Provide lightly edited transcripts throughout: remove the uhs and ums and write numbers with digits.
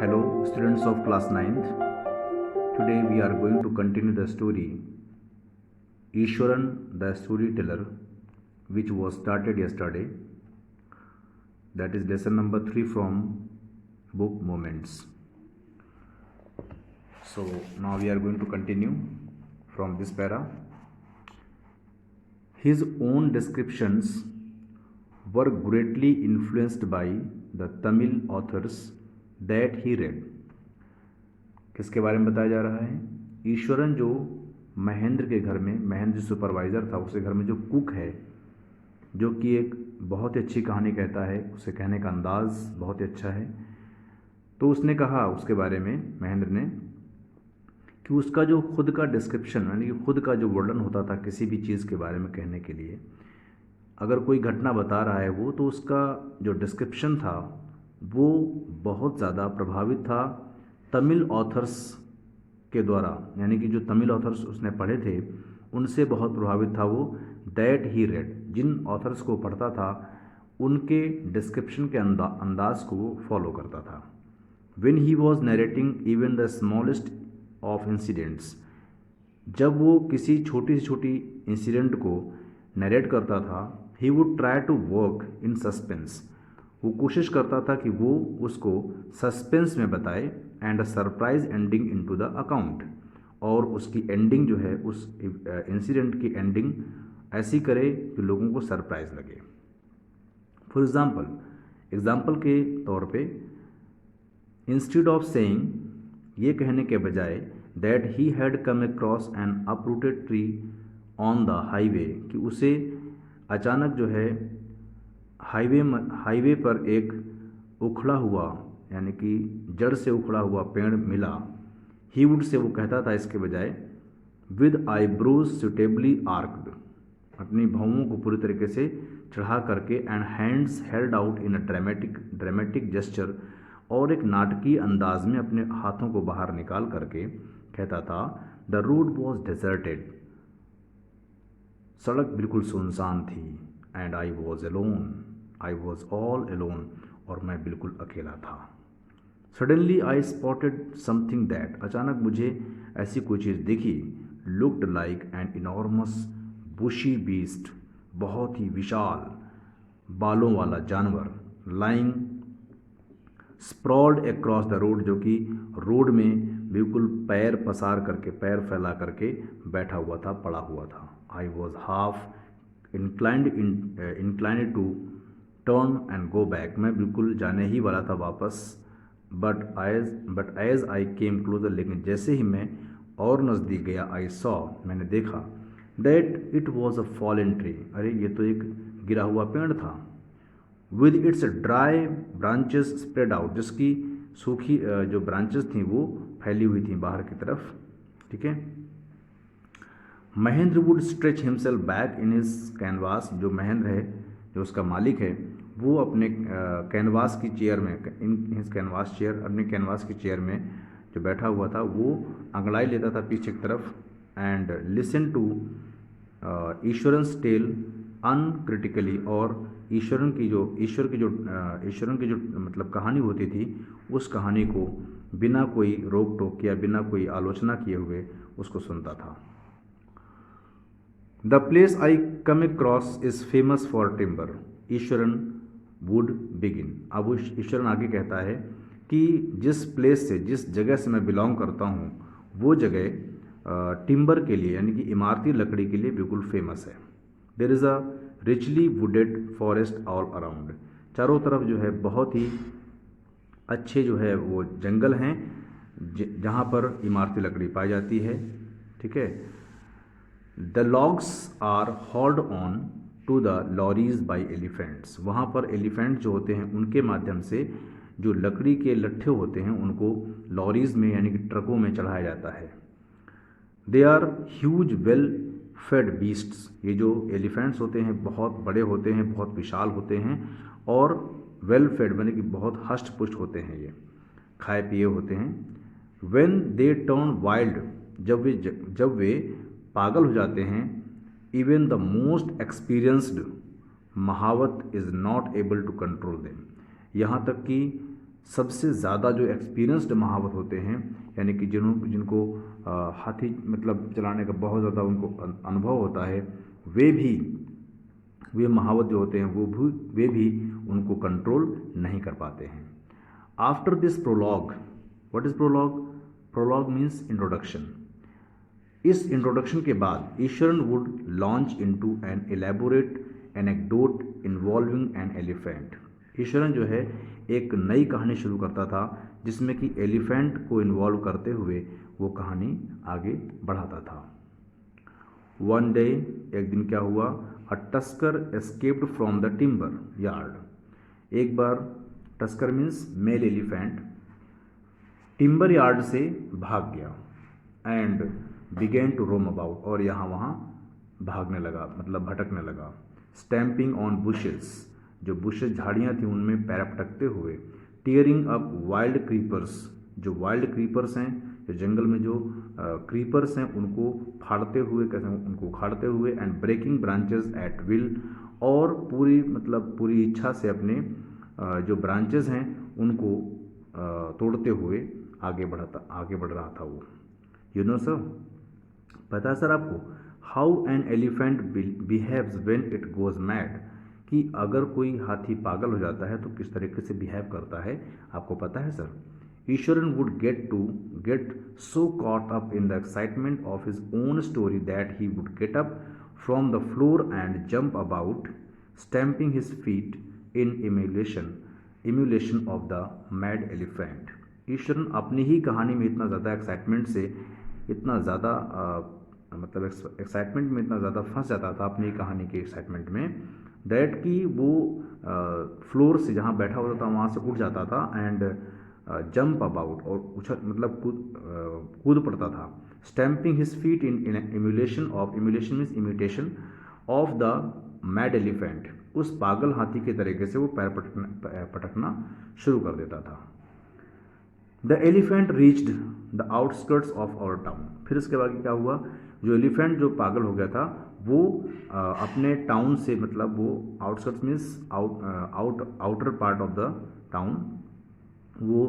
Hello, students of class 9th. Today we are going to continue the story Ishwaran the Storyteller, which was started yesterday. That is lesson number 3 from book Moments. So now we are going to continue from this para. His own descriptions were greatly influenced by the Tamil authors that he read. किसके बारे में बताया जा रहा है? ईश्वरन जो महेंद्र के घर में, महेंद्र जो सुपरवाइज़र था, उसके घर में जो कुक है, जो कि एक बहुत ही अच्छी कहानी कहता है, उसे कहने का अंदाज़ बहुत ही अच्छा है। तो उसने कहा उसके बारे में, महेंद्र ने, कि उसका जो खुद का डिस्क्रिप्शन यानी कि खुद का जो वर्णन होता था किसी भी चीज़ के बारे में कहने के लिए, अगर कोई घटना बता रहा है वो, तो उसका जो डिस्क्रिप्शन था वो बहुत ज़्यादा प्रभावित था तमिल ऑथर्स के द्वारा, यानी कि जो तमिल ऑथर्स उसने पढ़े थे उनसे बहुत प्रभावित था वो, दैट ही रेड, जिन ऑथर्स को पढ़ता था उनके डिस्क्रिप्शन के अंदाज को वो फॉलो करता था। When he was narrating even the smallest of incidents, जब वो किसी छोटी से छोटी इंसिडेंट को नरेट करता था, he would try to work in suspense, वो कोशिश करता था कि वो उसको सस्पेंस में बताए, and a surprise ending into the account, और उसकी एंडिंग जो है, उस इंसिडेंट की एंडिंग ऐसी करे कि लोगों को सरप्राइज लगे। फॉर एग्जाम्पल के तौर पे, इंस्टेड ऑफ सेइंग, ये कहने के बजाय, that he had come across N uprooted tree on the highway, कि उसे अचानक जो है हाईवे पर एक उखड़ा हुआ यानी कि जड़ से उखड़ा हुआ पेड़ मिला। ही वुड से, वो कहता था इसके बजाय, विद आईब्रोज सुटेबली आर्क्ड, अपनी भौहों को पूरी तरीके से चढ़ा करके, and hands held out in a dramatic gesture, और एक नाटकीय अंदाज में अपने हाथों को बाहर निकाल करके कहता था, द रोड वॉज डेजर्टेड, सड़क बिल्कुल सुनसान थी, and I was all alone, और मैं बिल्कुल अकेला था। Suddenly I spotted something that, अचानक मुझे ऐसी कोई चीज़ दिखी, looked like an enormous bushy beast, बहुत ही विशाल बालों वाला जानवर, lying sprawled across the road, जो कि रोड में बिल्कुल पैर पसार करके, पैर फैला करके बैठा हुआ था, पड़ा हुआ था। I was half inclined to turn and go back, मैं बिल्कुल जाने ही वाला था वापस, but as I came closer, लेकिन जैसे ही मैं और नज़दीक गया, आई सॉ, मैंने देखा, that it was a fallen tree, अरे ये तो एक गिरा हुआ पेड़ था, with its dry branches spread out, जिसकी सूखी जो ब्रांचेस थी वो फैली हुई थी बाहर की तरफ। ठीक है। Mahendra would stretch himself back in his canvas, जो महेंद्र है, जो उसका मालिक है, वो अपने कैनवास की चेयर में, इन हिज कैनवास चेयर, अपने कैनवास की चेयर में जो बैठा हुआ था वो अंगड़ाई लेता था पीछे की तरफ, and listen to Iswaran's tell uncritically, और ईश्वरन की जो मतलब कहानी होती थी, उस कहानी को बिना कोई रोक टोक या बिना कोई आलोचना किए हुए उसको सुनता था। The place I come across is famous for timber, Eswaran would begin, अब ईश्वरन आगे कहता है कि जिस प्लेस से, जिस जगह से मैं बिलोंग करता हूँ, वो जगह टिम्बर के लिए यानी कि इमारती लकड़ी के लिए बिल्कुल फेमस है। There is a richly wooded forest all around, चारों तरफ जो है बहुत ही अच्छे जो है वो जंगल हैं जहाँ पर इमारती लकड़ी पाई जाती है। ठीक है। The logs are hauled on to the lorries by elephants, वहाँ पर एलिफेंट जो होते हैं उनके माध्यम से जो लकड़ी के लट्ठे होते हैं उनको लॉरीज में यानी कि ट्रकों में चढ़ाया जाता है। They are huge well fed beasts, ये जो एलिफेंट्स होते हैं बहुत बड़े होते हैं, बहुत विशाल होते हैं, और वेल फेड यानी कि बहुत हष्ट पुष्ट होते हैं, ये खाए पिए होते हैं। व्हेन दे टर्न वाइल्ड, जब वे पागल हो जाते हैं, इवन द मोस्ट एक्सपीरियंस्ड महावत is not able to control them, यहाँ तक कि सबसे ज़्यादा जो एक्सपीरियंस्ड महावत होते हैं, यानी कि जिनको हाथी मतलब चलाने का बहुत ज़्यादा उनको अनुभव होता है, वे महावत जो होते हैं वे भी उनको कंट्रोल नहीं कर पाते हैं। After this prologue, what is prologue? Prologue means introduction. इस इंट्रोडक्शन के बाद Iswaran would launch into an elaborate anecdote involving an elephant. Iswaran जो है एक नई कहानी शुरू करता था जिसमें कि एलिफेंट को इन्वॉल्व करते हुए वो कहानी आगे बढ़ाता था। वन डे, एक दिन क्या हुआ, a tusker escaped from the timber yard. एक बार tusker means male elephant timber yard से भाग गया and began to roam about, और यहाँ वहाँ भागने लगा मतलब भटकने लगा। स्टैम्पिंग ऑन बुशेस, जो बुशेस झाड़ियाँ थी उनमें पैर पटकते हुए। टीयरिंग अप वाइल्ड क्रीपर्स, जो वाइल्ड क्रीपर्स हैं, जो जंगल में जो क्रीपर्स हैं उनको फाड़ते हुए, कैसे उनको उखाड़ते हुए। And breaking branches at will, और पूरी इच्छा से अपने जो ब्रांचेस हैं उनको तोड़ते हुए आगे बढ़ रहा था वो। यू नो सर, पता है सर आपको how an elephant behaves when it goes mad, कि अगर कोई हाथी पागल हो जाता है तो किस तरीके से बिहेव करता है, आपको पता है sir? Eswaran would get so caught up in the excitement of his own story that he would get up from the floor and jump about stamping his feet in emulation of the mad elephant. Eswaran अपनी ही कहानी में इतना ज़्यादा excitement में इतना ज़्यादा फंस जाता था अपनी कहानी के एक्साइटमेंट में, दैट कि वो फ्लोर से जहाँ बैठा होता था वहाँ से उठ जाता था एंड जंप अबाउट, और कूद पड़ता था। Stamping his feet in emulation means imitation of the mad elephant, उस पागल हाथी के तरीके से वो पैर पटकना शुरू कर देता था। The elephant reached the outskirts of our town. फिर इसके बाद क्या हुआ, जो एलिफेंट जो पागल हो गया था वो अपने टाउन से, मतलब वो outskirts means outer part of the town, वो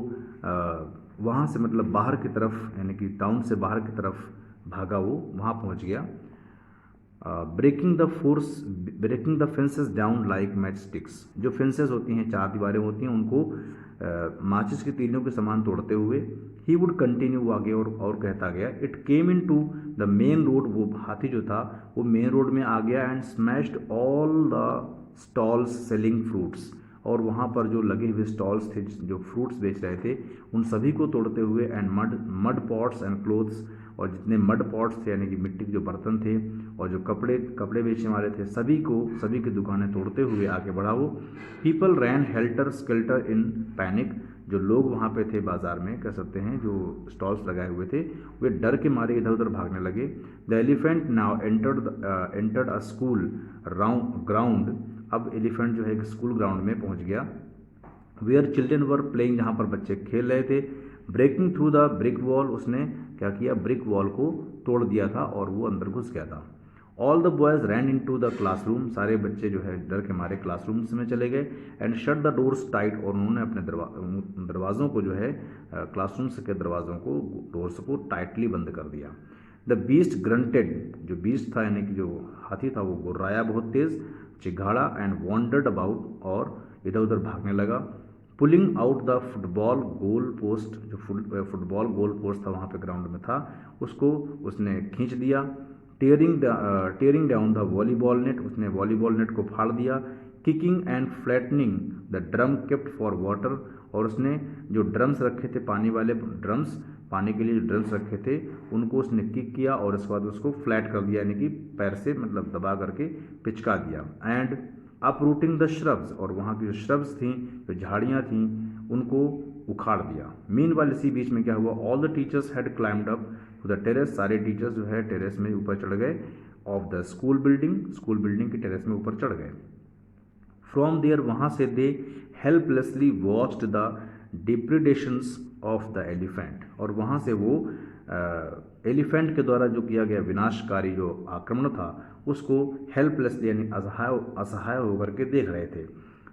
वहाँ से मतलब बाहर की तरफ, यानी कि टाउन से बाहर की तरफ भागा, वो वहाँ पहुँच गया। Breaking the fences down like match sticks, जो फेंसेस होती हैं, चार दीवारें होती हैं, उनको माचिस की तीलियों के समान तोड़ते हुए ही वुड कंटिन्यू आगे और कहता गया। It came into the main road, वो हाथी जो था वो मेन रोड में आ गया and smashed all the stalls selling fruits, और वहाँ पर जो लगे हुए स्टॉल्स थे जो फ्रूट्स बेच रहे थे उन सभी को तोड़ते हुए। And mud pots and clothes, और जितने मड पॉट्स थे यानी कि मिट्टी के जो बर्तन थे और जो कपड़े बेचने वाले थे सभी की दुकानें तोड़ते हुए आगे बढ़ा वो। People ran helter skelter in panic, जो लोग वहाँ पे थे बाज़ार में, कह सकते हैं जो स्टॉल्स लगाए हुए थे, वे डर के मारे इधर उधर भागने लगे। The elephant now entered a school ground, अब एलिफेंट जो है स्कूल ग्राउंड में पहुँच गया। वेयर चिल्ड्रन वर प्लेइंग, जहाँ पर बच्चे खेल रहे थे। Breaking through the brick wall, उसने क्या किया, ब्रिक वॉल को तोड़ दिया था और वो अंदर घुस गया था। All the boys ran into the classroom, सारे बच्चे जो है डर के मारे क्लासरूम्स में चले गए। And shut the doors tight, और उन्होंने अपने दरवाज़ों को जो है क्लासरूम्स के डोर्स को टाइटली बंद कर दिया। द बीस्ट ग्रंटेड, जो बीस्ट था यानी कि जो हाथी था वो गुर्राया बहुत तेज़, चिघाड़ा एंड वॉन्डर्ड अबाउट, और इधर उधर भागने लगा। Pulling out the football goal post, जो फुटबॉल गोल पोस्ट था वहाँ पे ग्राउंड में था, उसको उसने खींच दिया। Tearing down the volleyball net, उसने वॉलीबॉल नेट को फाड़ दिया। Kicking and flattening the drum kept for water, और उसने जो ड्रम्स रखे थे पानी के लिए जो ड्रम्स रखे थे उनको उसने किक किया और उसके बाद उसको फ्लैट कर दिया, यानी कि पैर से मतलब दबा करके पिचका दिया। एंड अपरूटिंग द श्रब्स, और वहाँ की जो श्रब्स थी, जो झाड़ियाँ थीं, उनको उखाड़ दिया। मीनवाइल इसी बीच में क्या हुआ, all the teachers had climbed up to the terrace, सारे टीचर्स जो है टेरेस में ऊपर चढ़ गए। ऑफ द स्कूल बिल्डिंग की टेरेस में ऊपर चढ़ गए। फ्रॉम देयर, वहाँ से they helplessly watched the depredations of the elephant, और वहाँ से वो एलिफेंट के द्वारा जो किया गया विनाशकारी जो आक्रमण था उसको हेल्पलेसली यानी असहाय होकर के देख रहे थे।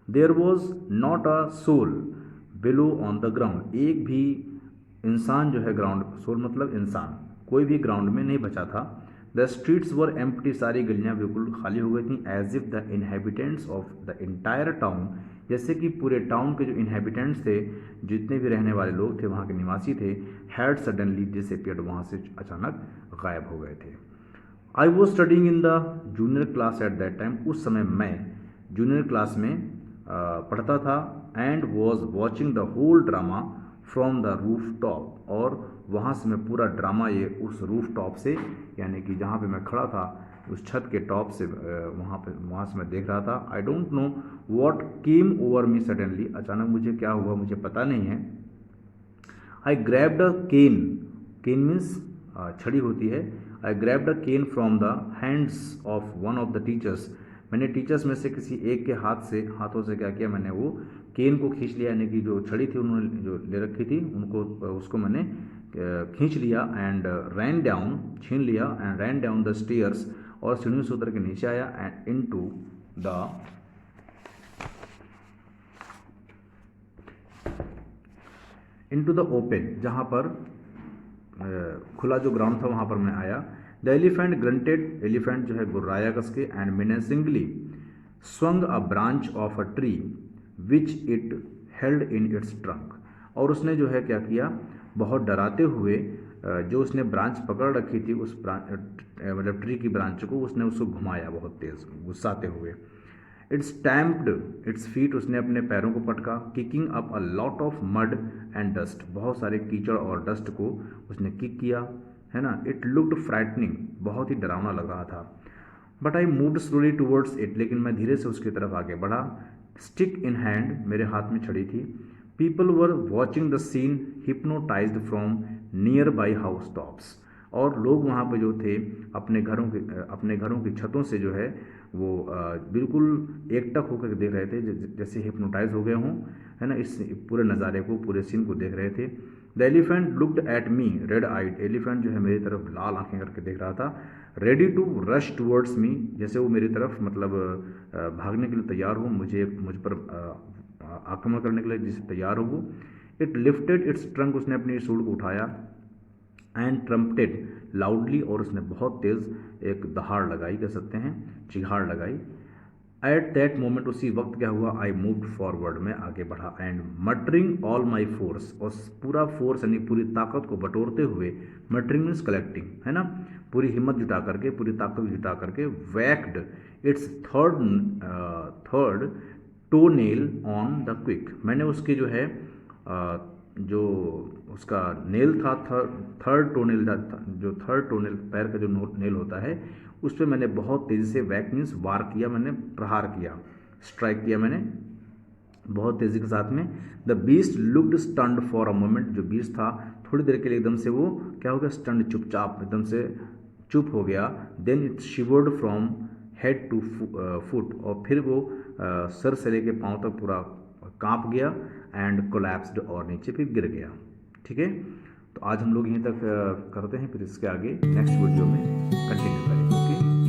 There was not a soul below on the ground, एक भी इंसान जो है ग्राउंड, सोल मतलब इंसान, कोई भी ग्राउंड में नहीं बचा था। द स्ट्रीट्स वर एम्प्टी, सारी गलियां बिल्कुल खाली हो गई थी। As if the inhabitants of the entire town, जैसे कि पूरे टाउन के जो इनहेबिटेंट्स थे, जितने भी रहने वाले लोग थे, वहाँ के निवासी थे, हैड सडनली डिसअपियर्ड, वहाँ से अचानक गायब हो गए थे। I was studying in the junior class at that time, उस समय मैं जूनियर क्लास में पढ़ता था। And was watching the whole drama from the roof top, और वहाँ से मैं पूरा ड्रामा ये उस रूफ टॉप से, यानी कि जहाँ पे मैं खड़ा था उस छत के टॉप से, वहाँ से मैं देख रहा था। I don't know what came over me suddenly, अचानक मुझे क्या हुआ मुझे पता नहीं है। I grabbed a cane, cane means छड़ी होती है। I grabbed a cane from the hands of one of the teachers, मैंने टीचर्स में से किसी एक के हाथों से क्या किया, मैंने वो केन को खींच लिया, यानी कि जो छड़ी थी उन्होंने जो ले रखी थी उनको, उसको मैंने खींच लिया। एंड रैन डाउन, छीन लिया, and ran down the stairs, और सीढ़ियों से उतर के नीचे आया। एंड इनटू द ओपन, जहाँ पर खुला जो ग्राउंड था वहाँ पर मैं आया। द एलिफेंट ग्रंटेड, एलिफेंट जो है गुर्राया कस के। And menacingly swung a branch of a tree which it held in its trunk, और उसने जो है क्या किया, बहुत डराते हुए जो उसने ब्रांच पकड़ रखी थी, उस मतलब ट्री की ब्रांच को उसने उसको घुमाया बहुत तेज गुस्साते हुए। इट्स स्टैम्प्ड इट्स फीट, उसने अपने पैरों को पटका। Kicking up a lot of mud and dust, बहुत सारे कीचड़ और डस्ट को उसने किक किया, है ना। इट लुक्ड फ्राइटनिंग, बहुत ही डरावना लग रहा था। But I moved slowly towards it, लेकिन मैं धीरे से उसकी तरफ आगे बढ़ा। स्टिक इन हैंड, मेरे हाथ में छड़ी थी। People were watching the scene hypnotised from nearby house tops, और लोग वहाँ पे जो थे अपने घरों की छतों से जो है वो बिल्कुल एकटक होकर देख रहे थे, जैसे हिप्नोटाइज हो गए हों, है ना। इस पूरे नज़ारे को, पूरे सीन को देख रहे थे। The elephant looked at me red eyed, elephant जो है मेरी तरफ लाल आंखें करके देख रहा था। Ready to rush towards me, जैसे वो मेरी तरफ मतलब भागने के लिए तैयार हो, मुझ पर आक्रमण करने के लिए जिसे तैयार हो वो। इट लिफ्टेड इट्स ट्रंक, उसने अपनी सूंड को उठाया। एंड ट्रम्पटेड लाउडली, और उसने बहुत तेज़ एक दहाड़ लगाई, कह सकते हैं चिहाड़ लगाई। एट दैट मोमेंट, उसी वक्त क्या हुआ, आई मूव्ड फॉरवर्ड, मैं आगे बढ़ा। And muttering all my force, और पूरा फोर्स यानी पूरी ताकत को बटोरते हुए, मटरिंग मीन्स कलेक्टिंग, है ना, पूरी हिम्मत जुटा करके, पूरी ताकत जुटा करके, whacked its third toe nail on the quick, मैंने उसके जो है जो उसका नेल था, थर्ड टोनेल था, जो थर्ड टोनेल पैर का जो नेल होता है, उस पर मैंने बहुत तेज़ी से, वैक मीन्स वार किया, मैंने प्रहार किया, स्ट्राइक किया मैंने बहुत तेज़ी के साथ में। The beast looked stunned for a moment, जो बीस्ट था थोड़ी देर के लिए एकदम से वो क्या हो गया, स्टंड, चुपचाप, एकदम से चुप हो गया। Then it shivered from head to foot, और फिर वो सर से लेके पाँव तक पूरा कांप गया। एंड कोलैप्स्ड, और नीचे फिर गिर गया। ठीक है, तो आज हम लोग यहीं तक करते हैं, फिर इसके आगे नेक्स्ट वीडियो में कंटिन्यू करेंगे। ओके।